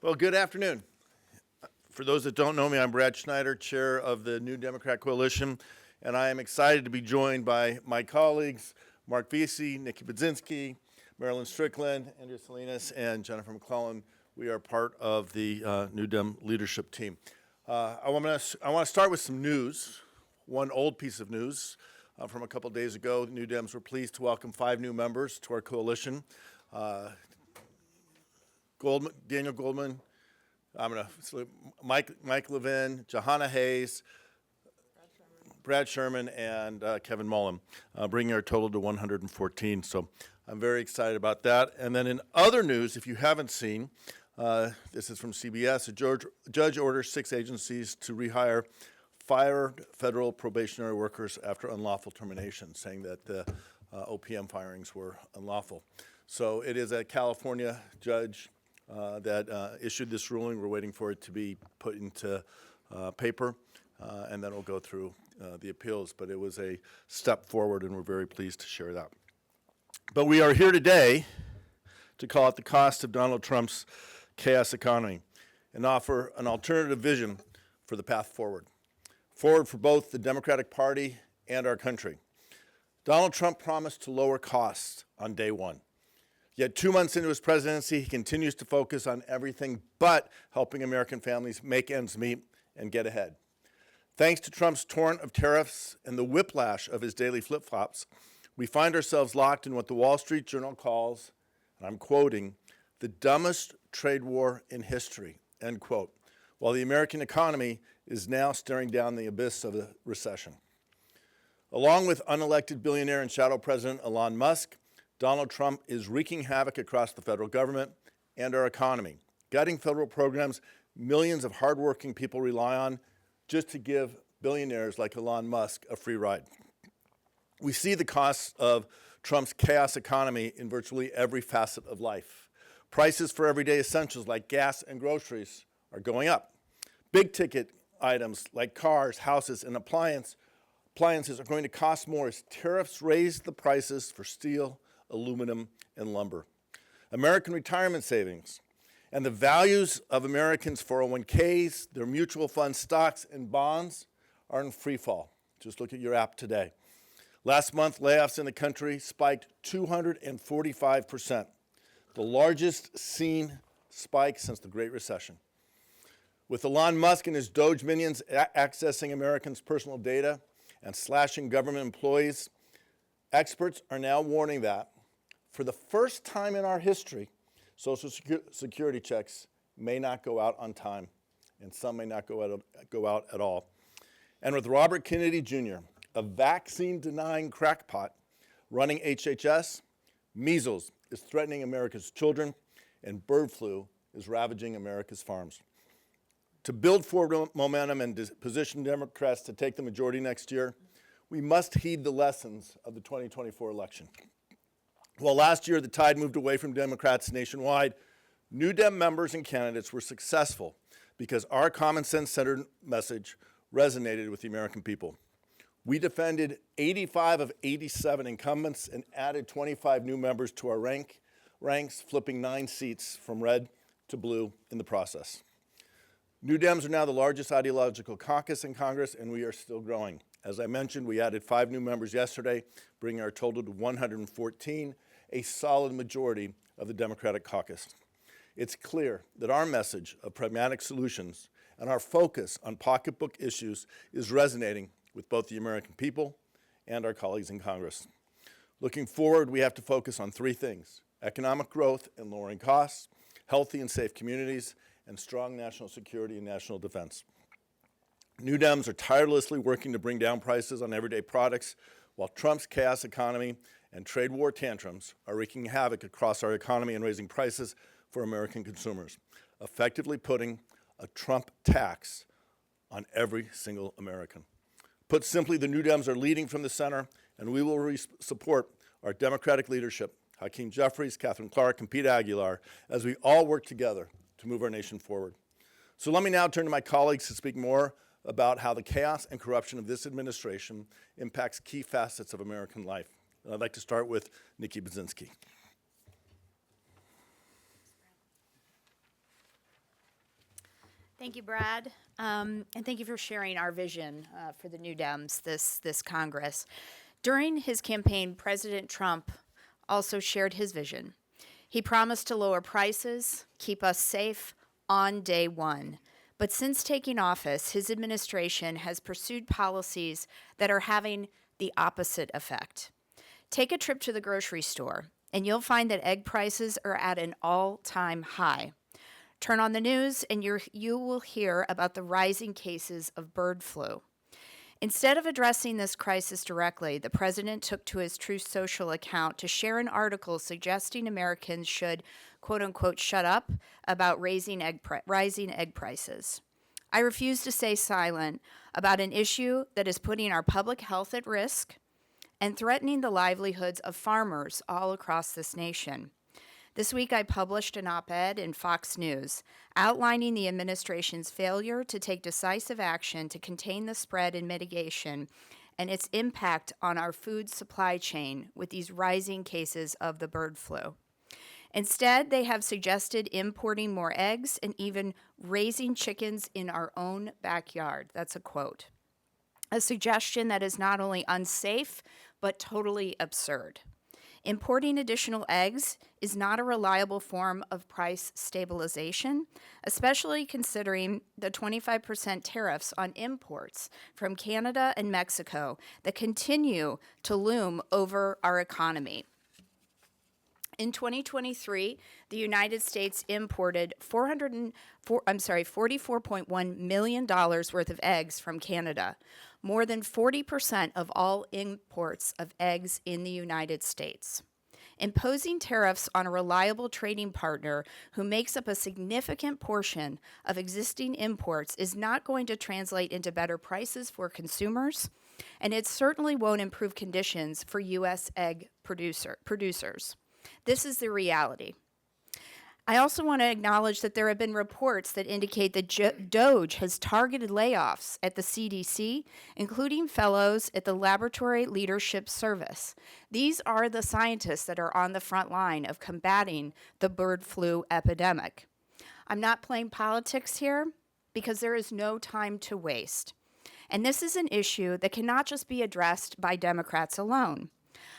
Well, good afternoon. For those that don't know me, I'm Brad Schneider, chair of the New Democrat Coalition, and I am excited to be joined by my colleagues, Mark Vesey, Nikki Budzinski, Marilyn Strickland, Andrea Salinas, and Jennifer McClellan. We are part of the New Dem leadership team. I want to start with some news, one old piece of news from a couple days ago. The New Dems were pleased to welcome 5 new members to our coalition. Daniel Goldman, Mike Levin, Johanna Hayes, Brad Sherman, and Kevin Mullen, bringing our total to 114. So I'm very excited about that. And then in other news, if you haven't seen, this is from CBS, a judge orders 6 agencies to rehire fired federal probationary workers after unlawful termination, saying that the OPM firings were unlawful. So it is a California judge that issued this ruling. We're waiting for it to be put into paper, and then it'll go through the appeals. But it was a step forward, and we're very pleased to share that. But we are here today to call out the cost of Donald Trump's chaos economy and offer an alternative vision for the path forward for both the Democratic Party and our country. Donald Trump promised to lower costs on day one. Yet 2 months into his presidency, he continues to focus on everything but helping American families make ends meet and get ahead. Thanks to Trump's torrent of tariffs and the whiplash of his daily flip-flops, we find ourselves locked in what the Wall Street Journal calls, and I'm quoting, the dumbest trade war in history, end quote, while the American economy is now staring down the abyss of a recession. Along with unelected billionaire and shadow president Elon Musk, Donald Trump is wreaking havoc across the federal government and our economy, gutting federal programs millions of hardworking people rely on just to give billionaires like Elon Musk a free ride. We see the costs of Trump's chaos economy in virtually every facet of life. Prices for everyday essentials like gas and groceries are going up. Big ticket items like cars, houses, and appliances are going to cost more as tariffs raise the prices for steel, aluminum, and lumber. American retirement savings and the values of Americans' 401ks, their mutual fund stocks, and bonds are in free fall. Just look at your app today. Last month, layoffs in the country spiked 245%, the largest seen spike since the Great Recession. With Elon Musk and his Doge minions accessing Americans' personal data and slashing government employees, experts are now warning that for the first time in our history, Social Security checks may not go out on time, and some may not go out at all. And with Robert Kennedy Jr., a vaccine-denying crackpot running HHS, measles is threatening America's children, and bird flu is ravaging America's farms. To build forward momentum and position Democrats to take the majority next year, we must heed the lessons of the 2024 election. While last year the tide moved away from Democrats nationwide, New Dem members and candidates were successful because our common sense-centered message resonated with the American people. We defended 85 of 87 incumbents and added 25 new members to our ranks, flipping 9 seats from red to blue in the process. New Dems are now the largest ideological caucus in Congress, and we are still growing. As I mentioned, we added 5 new members yesterday, bringing our total to 114, a solid majority of the Democratic caucus. It's clear that our message of pragmatic solutions and our focus on pocketbook issues is resonating with both the American people and our colleagues in Congress. Looking forward, we have to focus on 3 things: economic growth and lowering costs, healthy and safe communities, and strong national security and national defense. New Dems are tirelessly working to bring down prices on everyday products, while Trump's chaos economy and trade war tantrums are wreaking havoc across our economy and raising prices for American consumers, effectively putting a Trump tax on every single American. Put simply, the New Dems are leading from the center, and we will support our Democratic leadership, Hakeem Jeffries, Catherine Clark, and Pete Aguilar, as we all work together to move our nation forward. So let me now turn to my colleagues to speak more about how the chaos and corruption of this administration impacts key facets of American life. And I'd like to start with Nikki Budzinski. Thank you, Brad, and thank you for sharing our vision for the New Dems this Congress. During his campaign, President Trump also shared his vision. He promised to lower prices, keep us safe on day one. But since taking office, his administration has pursued policies that are having the opposite effect. Take a trip to the grocery store, and you'll find that egg prices are at an all-time high. Turn on the news, and you will hear about the rising cases of bird flu. Instead of addressing this crisis directly, the president took to his Truth Social account to share an article suggesting Americans should, quote unquote, shut up about rising egg prices. I refuse to stay silent about an issue that is putting our public health at risk and threatening the livelihoods of farmers all across this nation. This week, I published an op-ed in Fox News outlining the administration's failure to take decisive action to contain the spread and mitigation and its impact on our food supply chain with these rising cases of the bird flu. Instead, they have suggested importing more eggs and even raising chickens in our own backyard. That's a quote. A suggestion that is not only unsafe, but totally absurd. Importing additional eggs is not a reliable form of price stabilization, especially considering the 25% tariffs on imports from Canada and Mexico that continue to loom over our economy. In 2023, the United States imported $44.1 million worth of eggs from Canada, more than 40% of all imports of eggs in the United States. Imposing tariffs on a reliable trading partner who makes up a significant portion of existing imports is not going to translate into better prices for consumers, and it certainly won't improve conditions for U.S. egg producers. This is the reality. I also want to acknowledge that there have been reports that indicate that DOGE has targeted layoffs at the CDC, including fellows at the Laboratory Leadership Service. These are the scientists that are on the front line of combating the bird flu epidemic. I'm not playing politics here because there is no time to waste. And this is an issue that cannot just be addressed by Democrats alone.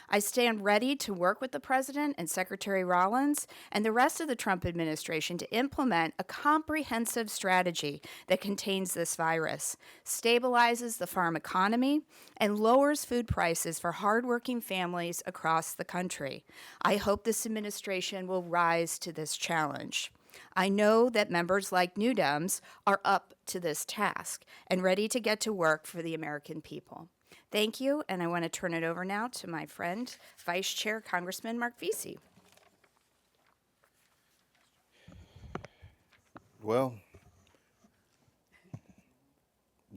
I stand ready to work with the President and Secretary Rollins and the rest of the Trump administration to implement a comprehensive strategy that contains this virus, stabilizes the farm economy, and lowers food prices for hardworking families across the country. I hope this administration will rise to this challenge. I know that members like New Dems are up to this task and ready to get to work for the American people. Thank you, and I want to turn it over now to my friend, Vice Chair Congressman Mark Vesey. Well,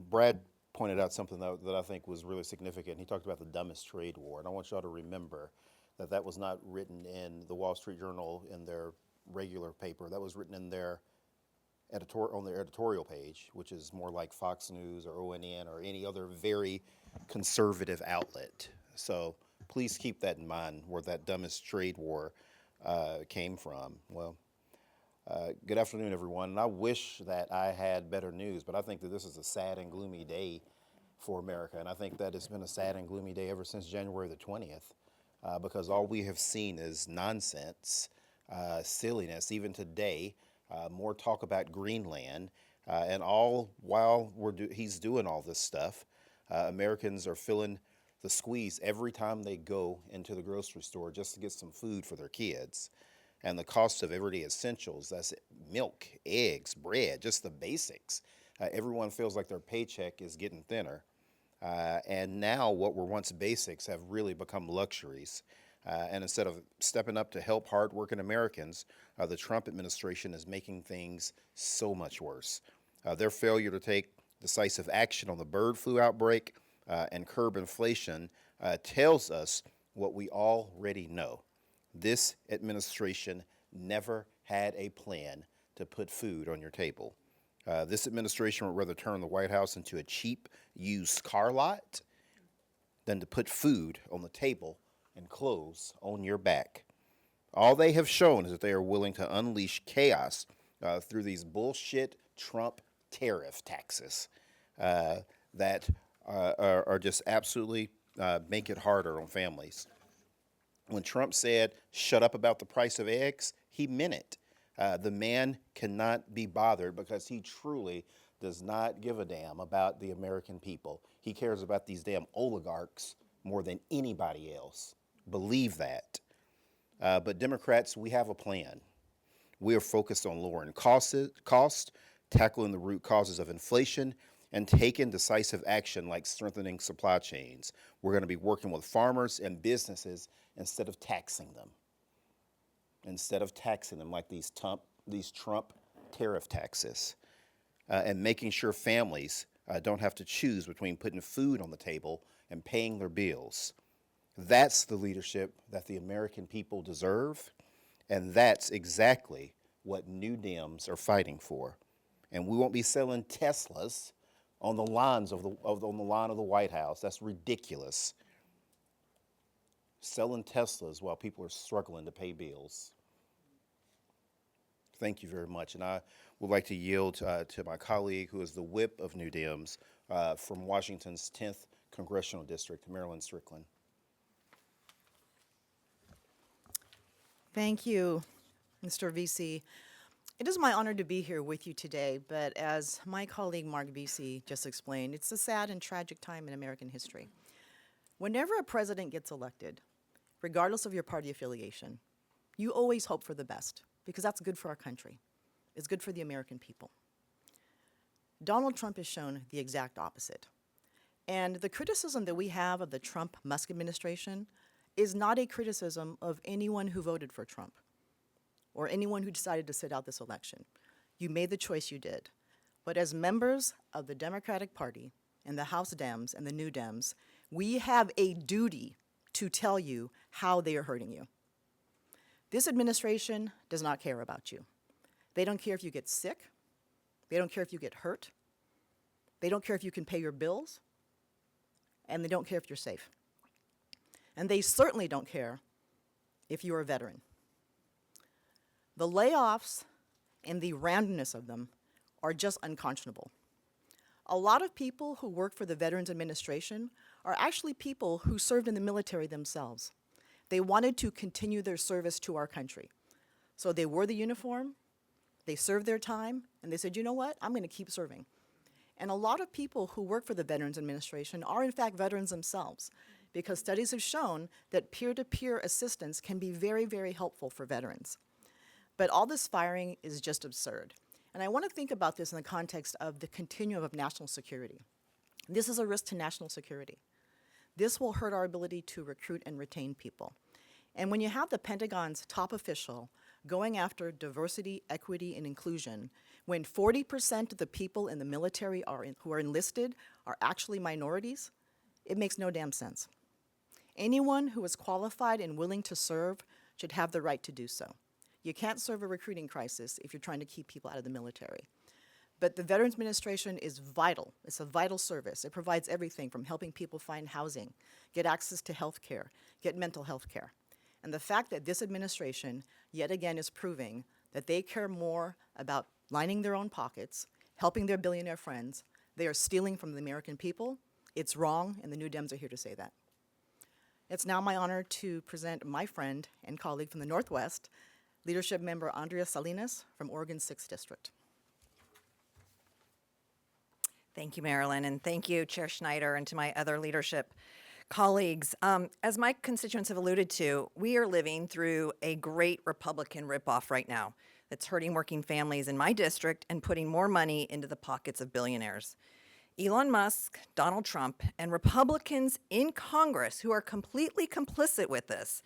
Brad pointed out something that I think was really significant. He talked about the dumbest trade war, and I want y'all to remember that that was not written in the Wall Street Journal in their regular paper. That was written in their on their editorial page, which is more like Fox News or ONN or any other very conservative outlet. So please keep that in mind, where that dumbest trade war came from. Well, good afternoon, everyone. And I wish that I had better news, but I think that this is a sad and gloomy day for America. And I think that it's been a sad and gloomy day ever since January the 20th, because all we have seen is nonsense, silliness. Even today, more talk about Greenland, and all while he's doing all this stuff, Americans are feeling the squeeze every time they go into the grocery store just to get some food for their kids. And the cost of everyday essentials, that's milk, eggs, bread, just the basics. Everyone feels like their paycheck is getting thinner. And now what were once basics have really become luxuries. And instead of stepping up to help hardworking Americans, the Trump administration is making things so much worse. Their failure to take decisive action on the bird flu outbreak and curb inflation tells us what we already know. This administration never had a plan to put food on your table. This administration would rather turn the White House into a cheap used car lot than to put food on the table and clothes on your back. All they have shown is that they are willing to unleash chaos through these bullshit Trump tariff taxes that are just absolutely make it harder on families. When Trump said, shut up about the price of eggs, he meant it. The man cannot be bothered because he truly does not give a damn about the American people. He cares about these damn oligarchs more than anybody else. Believe that. But Democrats, we have a plan. We are focused on lowering cost, tackling the root causes of inflation, and taking decisive action like strengthening supply chains. We're going to be working with farmers and businesses instead of taxing them. Like these Trump tariff taxes. And making sure families don't have to choose between putting food on the table and paying their bills. That's the leadership that the American people deserve, and that's exactly what New Dems are fighting for. And we won't be selling Teslas on the lines on the line of the White House. That's ridiculous. Selling Teslas while people are struggling to pay bills. Thank you very much. And I would like to yield to my colleague, who is the whip of New Dems from Washington's 10th Congressional District, Marilyn Strickland. Thank you, Mr. VC. It is my honor to be here with you today, but as my colleague Mark VC just explained, it's a sad and tragic time in American history. Whenever a president gets elected, regardless of your party affiliation, you always hope for the best, because that's good for our country. It's good for the American people. Donald Trump has shown the exact opposite. And the criticism that we have of the Trump-Musk administration is not a criticism of anyone who voted for Trump or anyone who decided to sit out this election. You made the choice you did. But as members of the Democratic Party and the House Dems and the New Dems, we have a duty to tell you how they are hurting you. This administration does not care about you. They don't care if you get sick. They don't care if you get hurt. They don't care if you can pay your bills. And they don't care if you're safe. And they certainly don't care if you're a veteran. The layoffs and the randomness of them are just unconscionable. A lot of people who work for the Veterans Administration are actually people who served in the military themselves. They wanted to continue their service to our country. So they wore the uniform, they served their time, and they said, you know what, I'm going to keep serving. And a lot of people who work for the Veterans Administration are in fact veterans themselves, because studies have shown that peer-to-peer assistance can be very, very helpful for veterans. But all this firing is just absurd. And I want to think about this in the context of the continuum of national security. This is a risk to national security. This will hurt our ability to recruit and retain people. And when you have the Pentagon's top official going after diversity, equity, and inclusion, when 40% of the people in the military who are enlisted are actually minorities, it makes no damn sense. Anyone who is qualified and willing to serve should have the right to do so. You can't serve a recruiting crisis if you're trying to keep people out of the military. But the Veterans Administration is vital. It's a vital service. It provides everything from helping people find housing, get access to health care, get mental health care. And the fact that this administration yet again is proving that they care more about lining their own pockets, helping their billionaire friends, they are stealing from the American people, it's wrong, and the New Dems are here to say that. It's now my honor to present my friend and colleague from the Northwest, Leadership Member Andrea Salinas from Oregon's 6th District. Thank you, Marilyn, and thank you, Chair Schneider, and to my other leadership colleagues. As my constituents have alluded to, we are living through a great Republican ripoff right now that's hurting working families in my district and putting more money into the pockets of billionaires. Elon Musk, Donald Trump, and Republicans in Congress who are completely complicit with this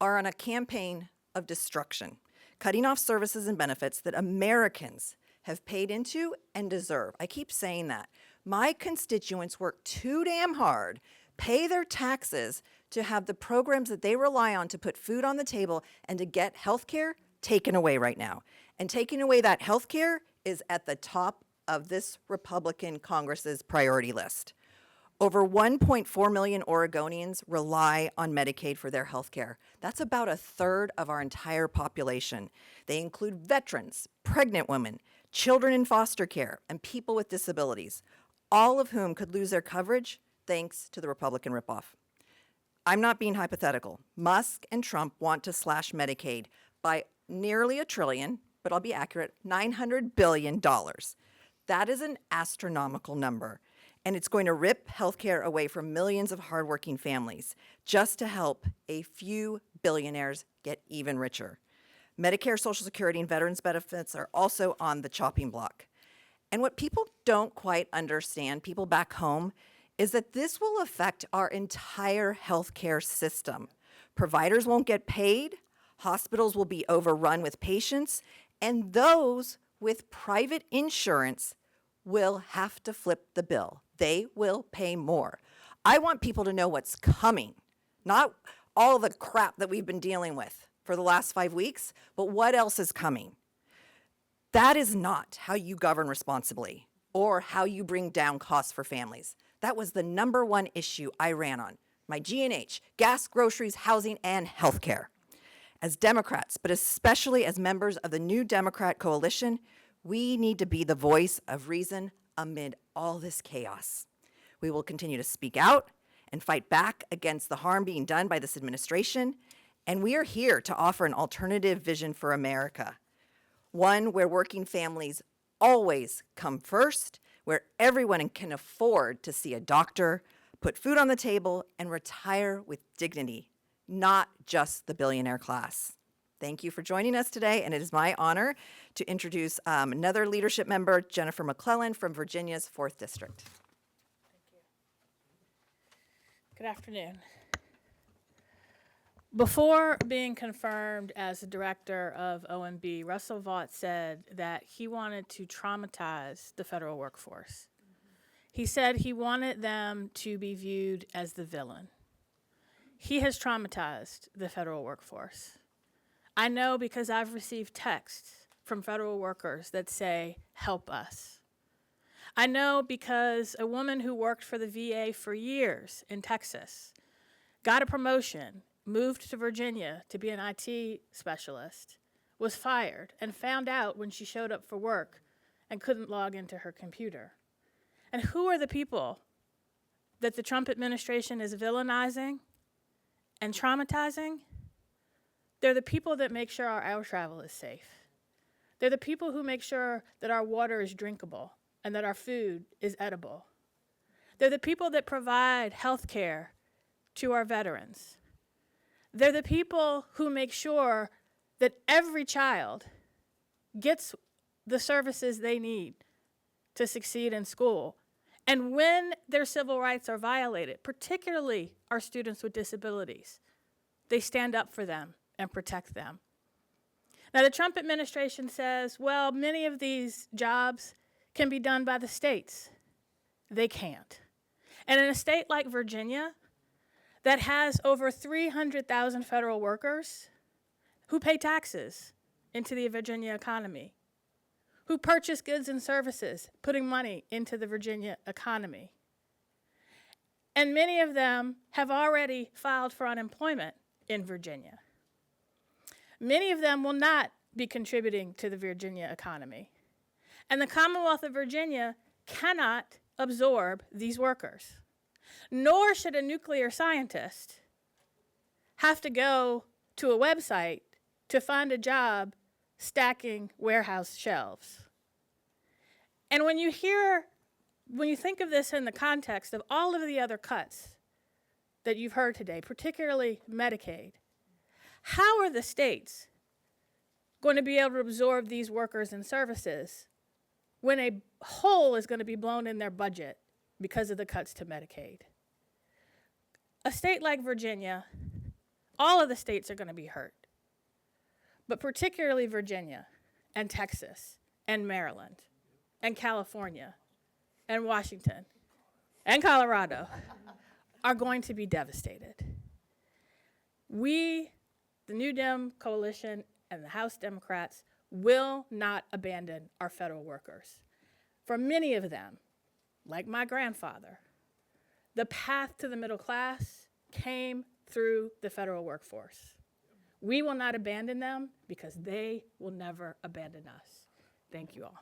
are on a campaign of destruction, cutting off services and benefits that Americans have paid into and deserve. I keep saying that. My constituents work too damn hard, pay their taxes to have the programs that they rely on to put food on the table and to get health care taken away right now. And taking away that health care is at the top of this Republican Congress's priority list. Over 1.4 million Oregonians rely on Medicaid for their health care. That's about a third of our entire population. They include veterans, pregnant women, children in foster care, and people with disabilities, all of whom could lose their coverage thanks to the Republican ripoff. I'm not being hypothetical. Musk and Trump want to slash Medicaid by nearly $1 trillion, but I'll be accurate, $900 billion. That is an astronomical number, and it's going to rip healthcare away from millions of hardworking families just to help a few billionaires get even richer. Medicare, Social Security, and veterans benefits are also on the chopping block. And what people don't quite understand, people back home, is that this will affect our entire healthcare system. Providers won't get paid, hospitals will be overrun with patients, and those with private insurance will have to flip the bill. They will pay more. I want people to know what's coming, not all the crap that we've been dealing with for the last 5 weeks, but what else is coming. That is not how you govern responsibly or how you bring down costs for families. That was the #1 issue I ran on. My G&H, gas, groceries, housing, and healthcare. As Democrats, but especially as members of the new Democrat coalition, we need to be the voice of reason amid all this chaos. We will continue to speak out and fight back against the harm being done by this administration, and we are here to offer an alternative vision for America. One where working families always come first, where everyone can afford to see a doctor, put food on the table, and retire with dignity, not just the billionaire class. Thank you for joining us today, and it is my honor to introduce another leadership member, Jennifer McClellan from Virginia's 4th District. Good afternoon. Before being confirmed as the director of OMB, Russell Vought said that he wanted to traumatize the federal workforce. He said he wanted them to be viewed as the villain. He has traumatized the federal workforce. I know because I've received texts from federal workers that say, "Help us." I know because a woman who worked for the VA for years in Texas got a promotion, moved to Virginia to be an IT specialist, was fired, and found out when she showed up for work and couldn't log into her computer. And who are the people that the Trump administration is villainizing and traumatizing? They're the people that make sure our air travel is safe. They're the people who make sure that our water is drinkable and that our food is edible. They're the people that provide health care to our veterans. They're the people who make sure that every child gets the services they need to succeed in school. And when their civil rights are violated, particularly our students with disabilities, they stand up for them and protect them. Now, the Trump administration says, well, many of these jobs can be done by the states. They can't. And in a state like Virginia, that has over 300,000 federal workers who pay taxes into the Virginia economy, who purchase goods and services, putting money into the Virginia economy. And many of them have already filed for unemployment in Virginia. Many of them will not be contributing to the Virginia economy. And the Commonwealth of Virginia cannot absorb these workers. Nor should a nuclear scientist have to go to a website to find a job stacking warehouse shelves. And when you think of this in the context of all of the other cuts that you've heard today, particularly Medicaid, how are the states going to be able to absorb these workers and services when a hole is going to be blown in their budget because of the cuts to Medicaid? A state like Virginia, all of the states are going to be hurt, but particularly Virginia and Texas and Maryland and California and Washington and Colorado are going to be devastated. We, the New Dem coalition and the House Democrats, will not abandon our federal workers. For many of them, like my grandfather, the path to the middle class came through the federal workforce. We will not abandon them because they will never abandon us. Thank you all.